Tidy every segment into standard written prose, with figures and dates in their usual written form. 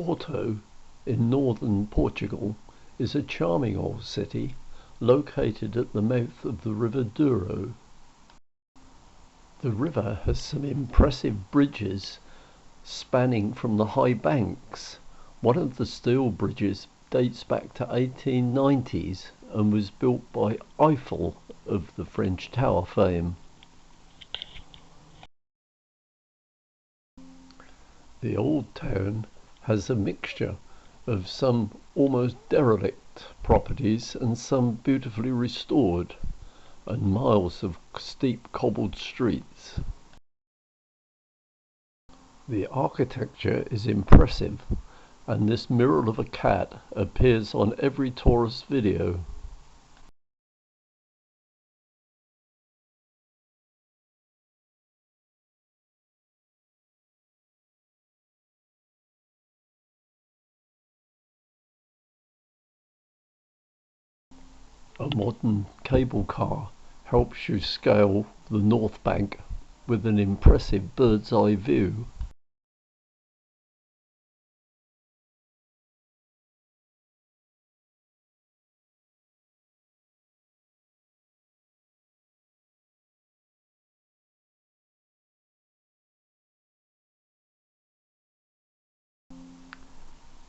Porto, in northern Portugal, is a charming old city located at the mouth of the River Douro. The river has some impressive bridges spanning from the high banks. One of the steel bridges dates back to 1890s and was built by Eiffel of the French Tower fame. The old town has a mixture of some almost derelict properties and some beautifully restored, and miles of steep cobbled streets. The architecture is impressive, and this mural of a cat appears on every tourist video. A modern cable car helps you scale the north bank with an impressive bird's eye view.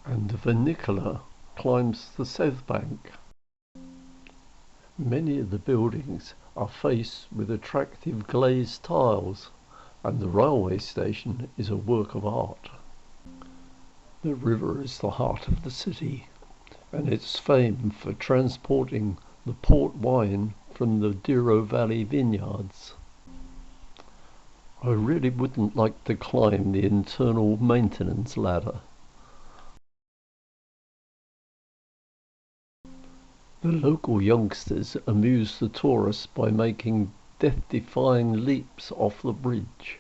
And the vernacular climbs the south bank. Many of the buildings are faced with attractive glazed tiles, and the railway station is a work of art. The river is the heart of the city, and it's famed for transporting the port wine from the Douro Valley vineyards. I really wouldn't like to climb the internal maintenance ladder. The local youngsters amuse the tourists by making death-defying leaps off the bridge.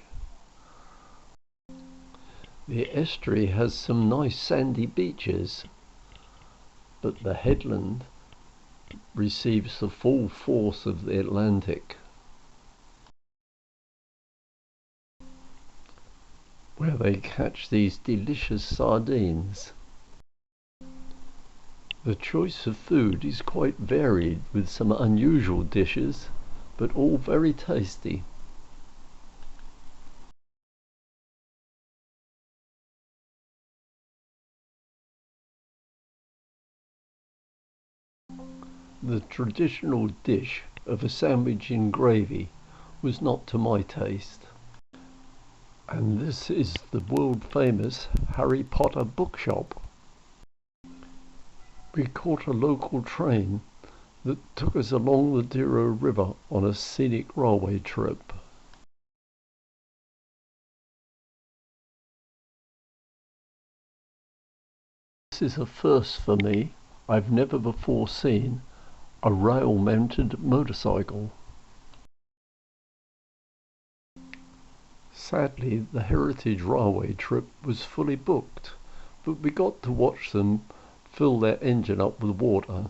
The estuary has some nice sandy beaches, but the headland receives the full force of the Atlantic, where they catch these delicious sardines. The choice of food is quite varied, with some unusual dishes, but all very tasty. The traditional dish of a sandwich in gravy was not to my taste. And this is the world famous Harry Potter bookshop. We caught a local train that took us along the Douro River on a scenic railway trip. This is a first for me. I've never before seen a rail-mounted motorcycle. Sadly, the Heritage Railway trip was fully booked, but we got to watch them fill their engine up with water.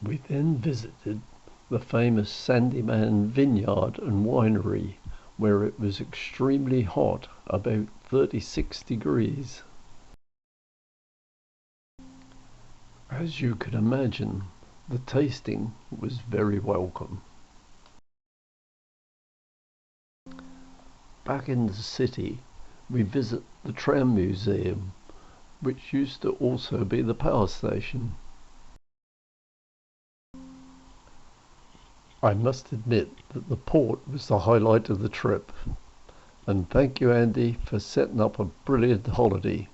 We then visited the famous Sandyman Vineyard and Winery, where it was extremely hot, about 36 degrees. As you can imagine, the tasting was very welcome. Back in the city, we visit the tram museum, which used to also be the power station. I must admit that the port was the highlight of the trip, and thank you, Andy, for setting up a brilliant holiday.